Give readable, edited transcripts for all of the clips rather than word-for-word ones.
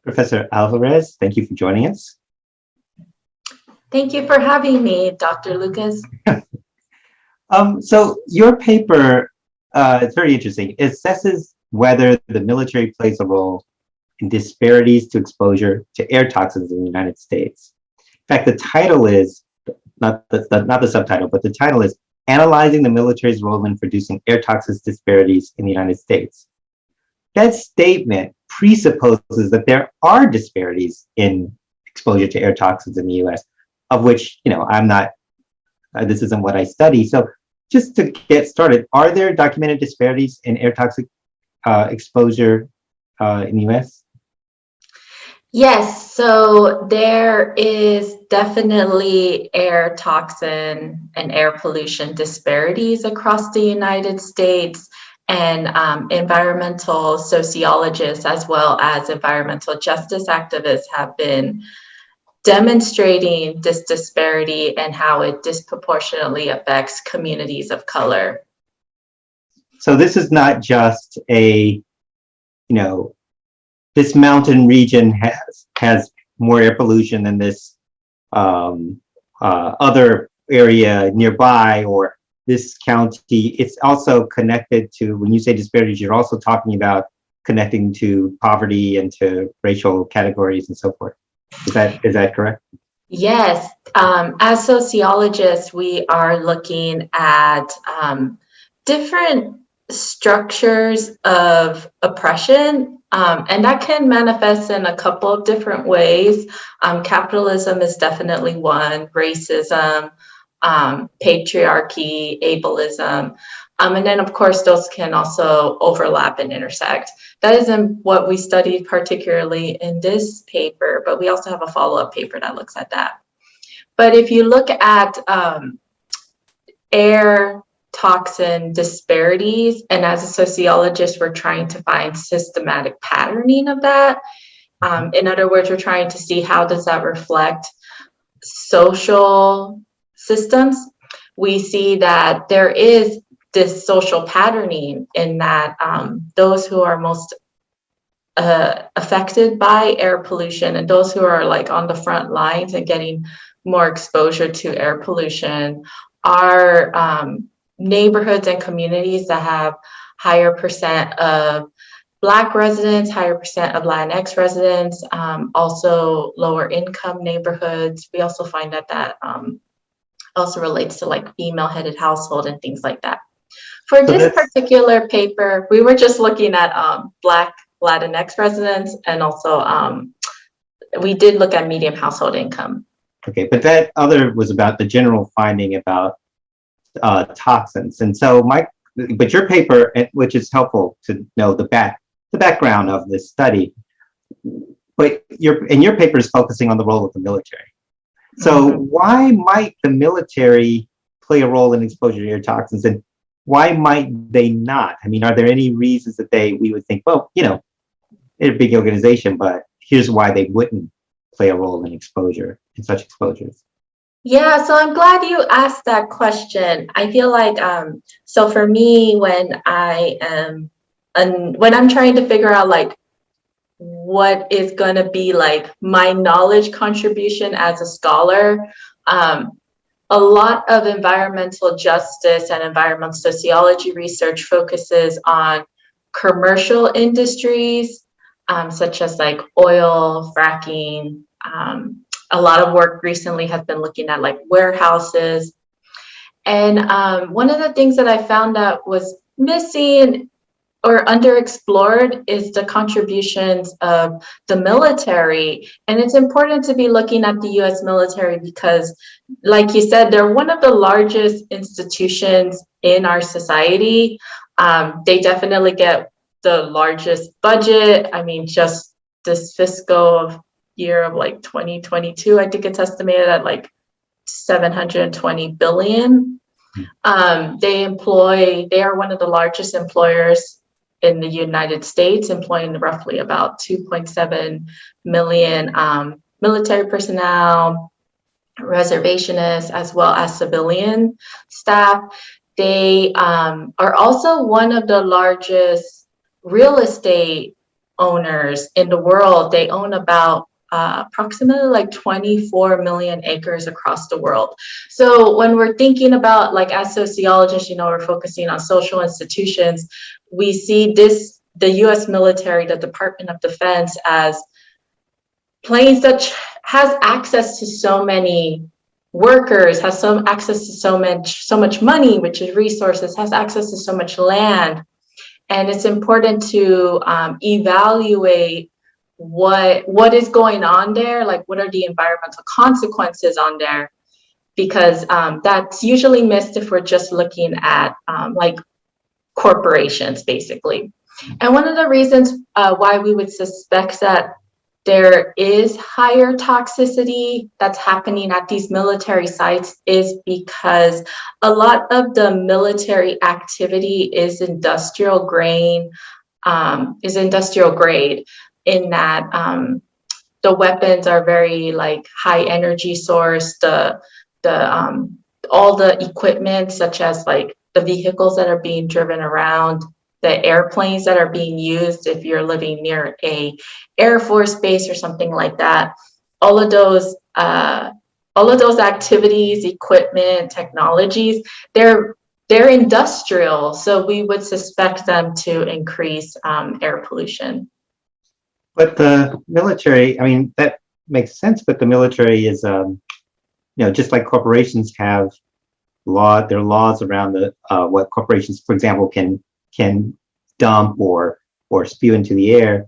Professor Alvarez, thank you for joining us. Thank you for having me, Dr. Lucas. So your paper, it's very interesting. It assesses whether the military plays a role in disparities to exposure to air toxins in the United States. In fact, the title is, not the subtitle, but the title is Analyzing the Military's Role in Producing Air Toxics Disparities in the United States. That statement presupposes that there are disparities in exposure to air toxins in the US, of which, I'm not, this isn't what I study. So just to get started, are there documented disparities in air toxic exposure in the US? Yes, so there is definitely air toxin and air pollution disparities across the United States, and environmental sociologists as well as environmental justice activists have been demonstrating this disparity and how it disproportionately affects communities of color. So this is not just a, this mountain region has more air pollution than this other area nearby, or this county. It's also connected to, when you say disparities, you're also talking about connecting to poverty and to racial categories and so forth. Is that correct? Yes. As sociologists, we are looking at different structures of oppression, and that can manifest in a couple of different ways. Capitalism is definitely one, racism, patriarchy, ableism, and then of course those can also overlap and intersect. That isn't what we studied particularly in this paper, but we also have a follow-up paper that looks at that. But if you look at air toxin disparities, and as a sociologist, we're trying to find systematic patterning of that. In other words, we're trying to see how does that reflect social systems. We see that there is this social patterning in that those who are most affected by air pollution and those who are like on the front lines and getting more exposure to air pollution are neighborhoods and communities that have higher percent of Black residents, higher percent of Latinx residents, also lower income neighborhoods. We also find that also relates to like female-headed household and things like that. For this particular paper, we were just looking at Black Latinx residents, and also we did look at median household income. Okay, but that other was about the general finding about toxins. And so but your paper, which is helpful to know the background of this study, but your paper is focusing on the role of the military. So why might the military play a role in exposure to air toxins, and why might they not? I mean, are there any reasons that we would think, well, they're a big organization, but here's why they wouldn't play a role in such exposures? Yeah, so I'm glad you asked that question. I feel like, so for me, when I'm trying to figure out like what is going to be like my knowledge contribution as a scholar, a lot of environmental justice and environmental sociology research focuses on commercial industries, such as like oil, fracking. A lot of work recently has been looking at like warehouses. And one of the things that I found out was missing or underexplored is the contributions of the military. And it's important to be looking at the US military because, like you said, they're one of the largest institutions in our society. They definitely get the largest budget. I mean, just this fiscal year of like 2022, I think it's estimated at like 720 billion. They are one of the largest employers in the United States, employing roughly about 2.7 million military personnel, reservationists, as well as civilian staff. They are also one of the largest real estate owners in the world, they own about approximately like 24 million acres across the world. So when we're thinking about, like, as sociologists, we're focusing on social institutions, we see the US military, the Department of Defense, as playing has access to so many workers, has some access to so much money, which is resources, has access to so much land. And it's important to evaluate what is going on there, like what are the environmental consequences on there, because that's usually missed if we're just looking at like corporations, basically. And one of the reasons why we would suspect that there is higher toxicity that's happening at these military sites is because a lot of the military activity is industrial grade, in that the weapons are very like high energy source. All the equipment, such as like the vehicles that are being driven around, the airplanes that are being used, if you're living near a Air Force base or something like that, all of those activities, equipment, technologies, they're industrial. So we would suspect them to increase air pollution. But the military, I mean, that makes sense, but the military is, just like corporations have there are laws around what corporations, for example, can dump or spew into the air.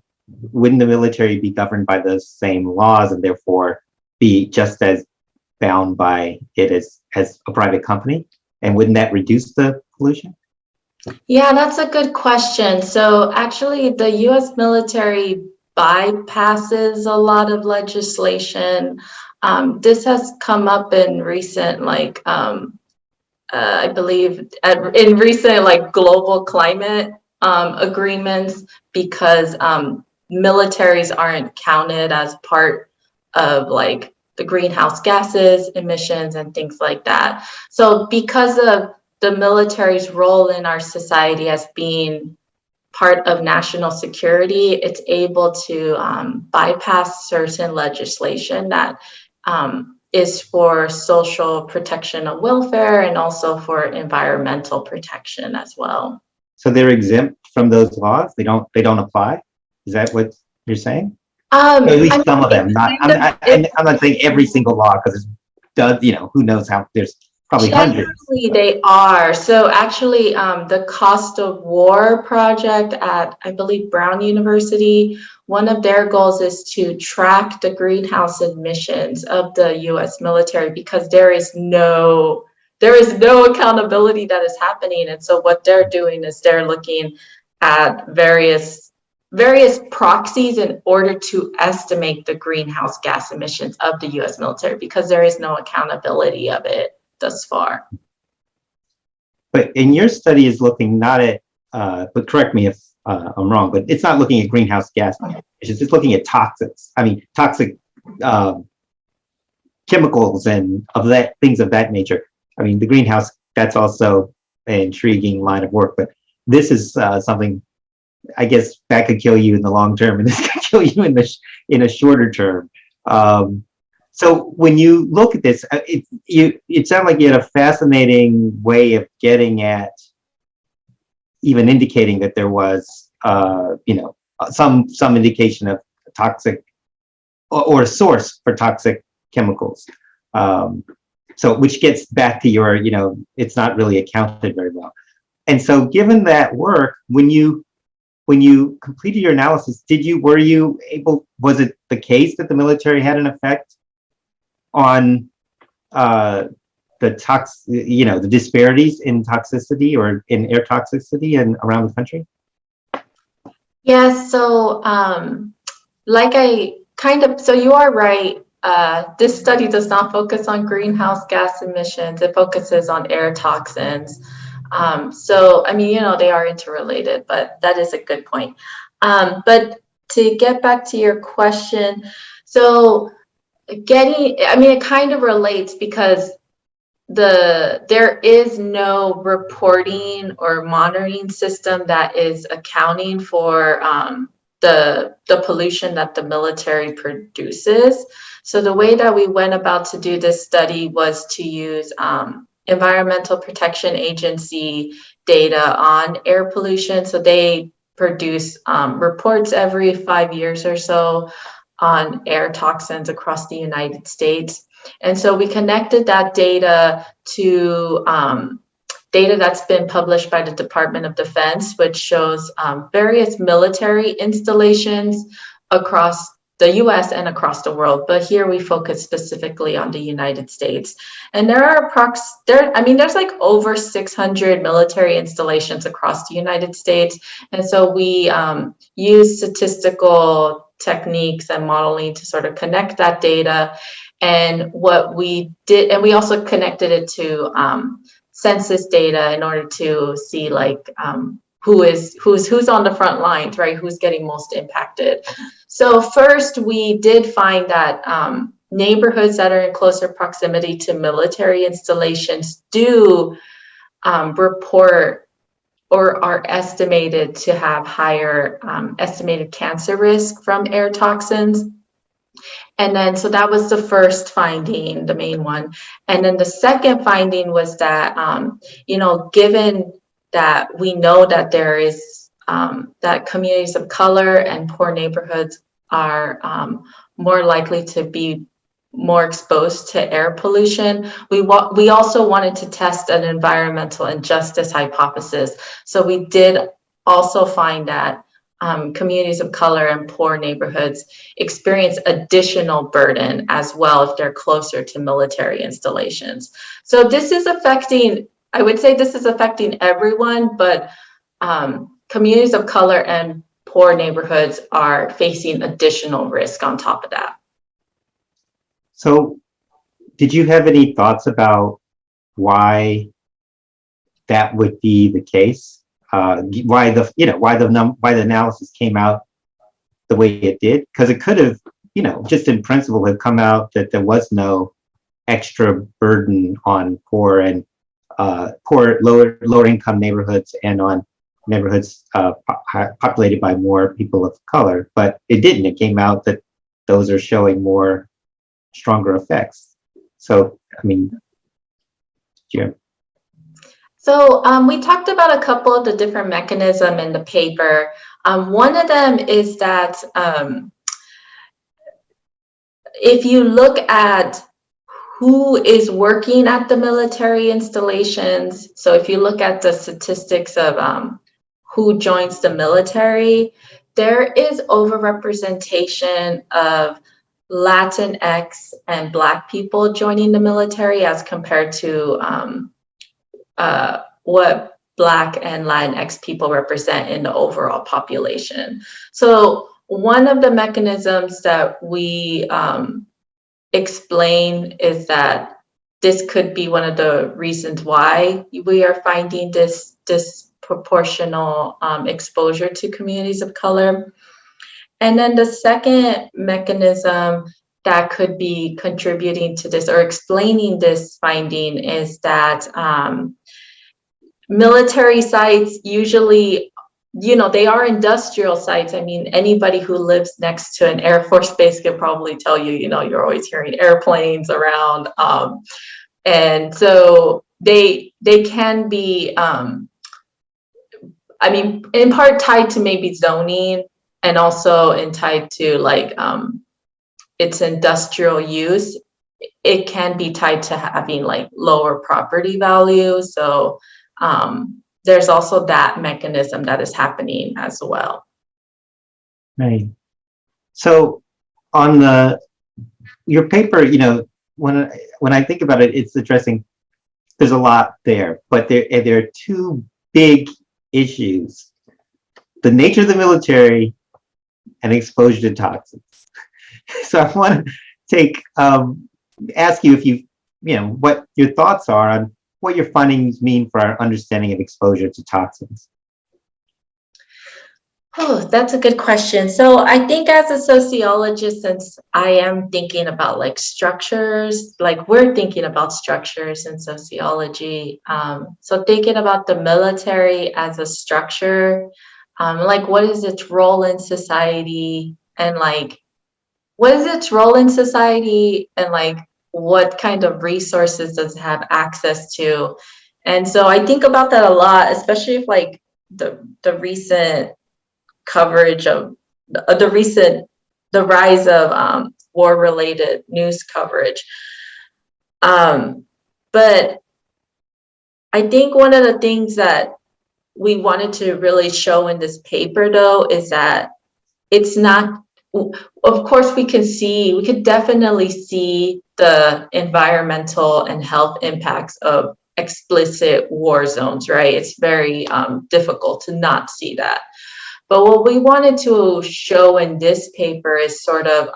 Wouldn't the military be governed by those same laws and therefore be just as bound by it as a private company? And wouldn't that reduce the pollution? Yeah, that's a good question. So actually, the US military bypasses a lot of legislation. This has come up in recent, I believe, in recent like global climate agreements, because militaries aren't counted as part of like the greenhouse gases emissions and things like that. So because of the military's role in our society as being part of national security, it's able to bypass certain legislation that is for social protection of welfare and also for environmental protection as well. So they're exempt from those laws? They don't apply? Is that what you're saying? At least some of them. I'm not saying every single law, because who knows how, there's probably hundreds. Generally, they are. So actually, the Cost of War project at, I believe, Brown University, one of their goals is to track the greenhouse emissions of the US military, because there is no accountability that is happening. And so what they're doing is they're looking at various proxies in order to estimate the greenhouse gas emissions of the US military, because there is no accountability of it thus far. But in your study is looking not at, but correct me if I'm wrong, but it's not looking at greenhouse gas. It's just looking at toxic chemicals and things of that nature. I mean, the greenhouse, that's also an intriguing line of work, but this is something, I guess, that could kill you in the long term, and this could kill you in a shorter term. So when you look at this, it sounded like you had a fascinating way of getting at, even indicating that there was, some indication of toxic or a source for toxic chemicals. So which gets back to your, it's not really accounted very well. And so given that work, when you completed your analysis, was it the case that the military had an effect on the disparities in toxicity or in air toxicity and around the country? Yes, so so you are right. This study does not focus on greenhouse gas emissions. It focuses on air toxins. So, I mean, they are interrelated, but that is a good point. But to get back to your question, so it kind of relates, because there is no reporting or monitoring system that is accounting for the pollution that the military produces. So the way that we went about to do this study was to use Environmental Protection Agency data on air pollution. So they produce reports every 5 years or so on air toxins across the United States. And so we connected that data to data that's been published by the Department of Defense, which shows various military installations across the US and across the world. But here we focus specifically on the United States. And there are there's like over 600 military installations across the United States. And so we use statistical techniques and modeling to sort of connect that data. And what we did, and we also connected it to census data in order to see like who's on the front lines, right? Who's getting most impacted. So first, we did find that neighborhoods that are in closer proximity to military installations do report or are estimated to have higher estimated cancer risk from air toxins. And then, so that was the first finding, the main one. And then the second finding was that, given that we know that there is, that communities of color and poor neighborhoods are more likely to be more exposed to air pollution, we also wanted to test an environmental injustice hypothesis. So we did also find that communities of color and poor neighborhoods experience additional burden as well if they're closer to military installations. So this is affecting, I would say this is affecting everyone, but communities of color and poor neighborhoods are facing additional risk on top of that. So did you have any thoughts about why that would be the case? Why the analysis came out the way it did? Because it could have, just in principle, have come out that there was no extra burden on poor and lower income neighborhoods and on neighborhoods populated by more people of color, but it didn't. It came out that those are showing stronger effects. So, Jim. So we talked about a couple of the different mechanisms in the paper. One of them is that if you look at who is working at the military installations, so if you look at the statistics of who joins the military, there is overrepresentation of Latinx and Black people joining the military as compared to what Black and Latinx people represent in the overall population. So one of the mechanisms that we explain is that this could be one of the reasons why we are finding this disproportional exposure to communities of color. And then the second mechanism that could be contributing to this or explaining this finding is that military sites usually, they are industrial sites. I mean, anybody who lives next to an Air Force base can probably tell you, you're always hearing airplanes around. And so they can be, in part tied to maybe zoning and also tied to like its industrial use. It can be tied to having like lower property value. So there's also that mechanism that is happening as well. Right. So on your paper, when I think about it, it's addressing, there's a lot there, but there are two big issues: the nature of the military and exposure to toxins. So I want to ask you if what your thoughts are on what your findings mean for our understanding of exposure to toxins. Oh, that's a good question. So I think as a sociologist, since I am thinking about like structures, like we're thinking about structures in sociology. So thinking about the military as a structure, like what is its role in society, and like what is its role in society, and like what kind of resources does it have access to. And so I think about that a lot, especially if like the recent coverage of the rise of war related news coverage. But I think one of the things that we wanted to really show in this paper, though, is that it's not, of course, we could definitely see the environmental and health impacts of explicit war zones, right? It's very difficult to not see that. But what we wanted to show in this paper is sort of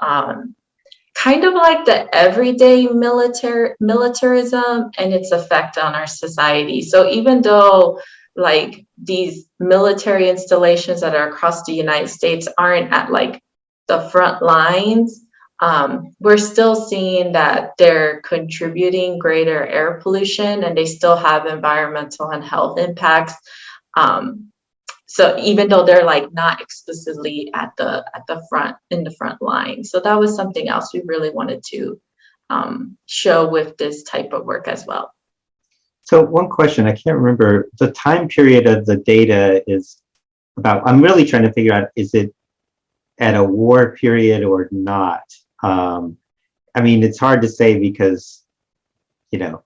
kind of like the everyday militarism and its effect on our society. So even though like these military installations that are across the United States aren't at like the front lines, we're still seeing that they're contributing greater air pollution, and they still have environmental and health impacts. So even though they're like not explicitly at the front, in the front line. So that was something else we really wanted to show with this type of work as well. So one question, I can't remember, the time period of the data is about, I'm really trying to figure out, is it at a war period or not? I mean, it's hard to say because, you know,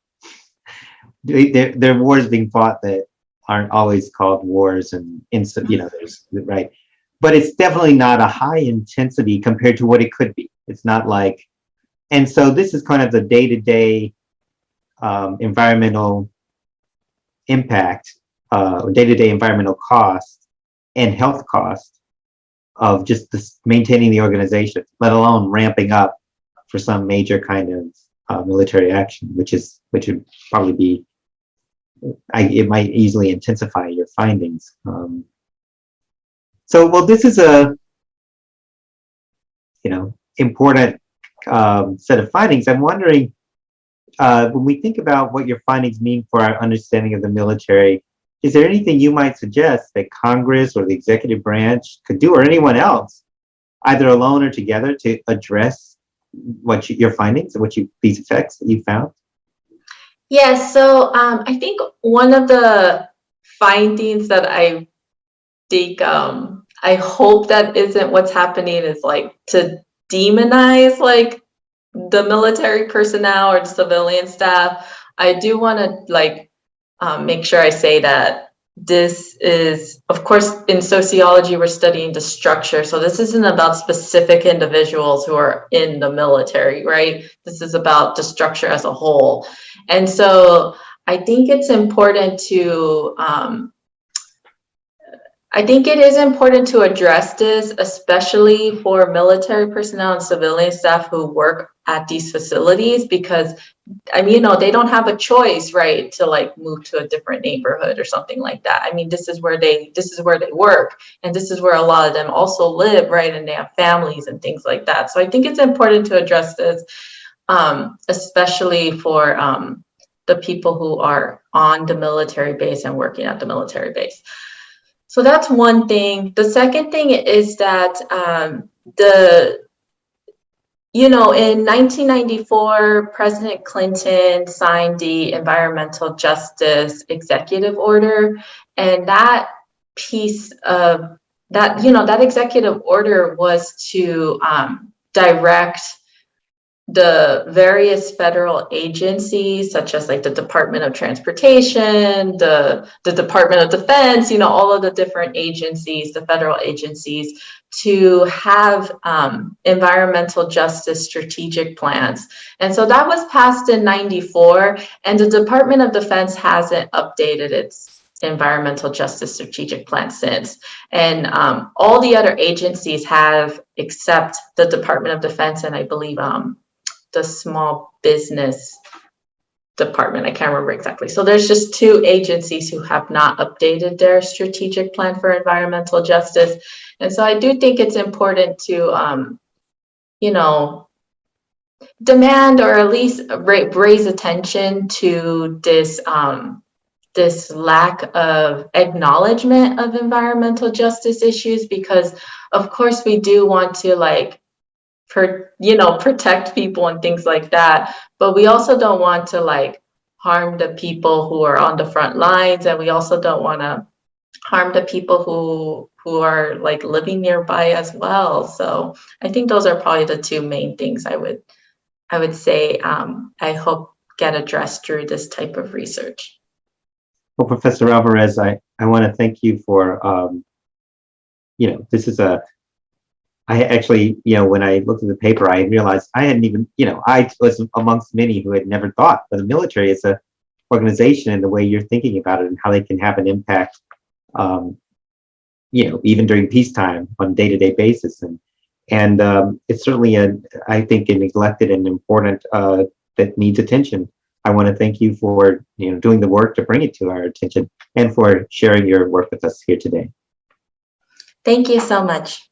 there are wars being fought that aren't always called wars, and you know, there's, right, but it's definitely not a high intensity compared to what it could be. It's not like, and so this is kind of the day-to-day environmental impact, day-to-day environmental cost and health cost of just this, maintaining the organization, let alone ramping up for some major kind of military action, which would probably be, it might easily intensify your findings. So, well, this is a, you know, important set of findings. I'm wondering, when we think about what your findings mean for our understanding of the military, is there anything you might suggest that Congress or the executive branch could do, or anyone else, either alone or together, to address what your findings, these effects that you found? Yes, so I think one of the findings that I think I hope that isn't what's happening is like to demonize like the military personnel or the civilian staff. I do want to like make sure I say that this is, of course, in sociology, we're studying the structure. So this isn't about specific individuals who are in the military, right? This is about the structure as a whole. And so I think it's important to, I think it is important to address this, especially for military personnel and civilian staff who work at these facilities, because I mean, you know, they don't have a choice, right, to like move to a different neighborhood or something like that. I mean, this is where they work, and this is where a lot of them also live, right, and they have families and things like that. So I think it's important to address this, especially for the people who are on the military base and working at the military base. So that's one thing. The second thing is that in 1994, President Clinton signed the Environmental Justice Executive Order, and that piece of that, that executive order was to direct the various federal agencies, such as like the Department of Transportation, the Department of Defense, all of the different agencies, the federal agencies, to have environmental justice strategic plans. And so that was passed in '94, and the Department of Defense hasn't updated its environmental justice strategic plan since. And all the other agencies have, except the Department of Defense, and I believe the Small Business Department. I can't remember exactly. So there's just two agencies who have not updated their strategic plan for environmental justice. And so I do think it's important to, demand or at least raise attention to this this lack of acknowledgement of environmental justice issues, because of course we do want to like protect people and things like that, but we also don't want to like harm the people who are on the front lines, and we also don't want to harm the people who are like living nearby as well. So I think those are probably the two main things I would say I hope get addressed through this type of research. Well, Professor Alvarez, I want to thank you for, this is I actually, when I looked at the paper, I realized I hadn't even, I was amongst many who had never thought of the military as a organization and the way you're thinking about it and how they can have an impact, even during peacetime on a day-to-day basis. And it's certainly, I think, a neglected and important that needs attention. I want to thank you for doing the work to bring it to our attention and for sharing your work with us here today. Thank you so much.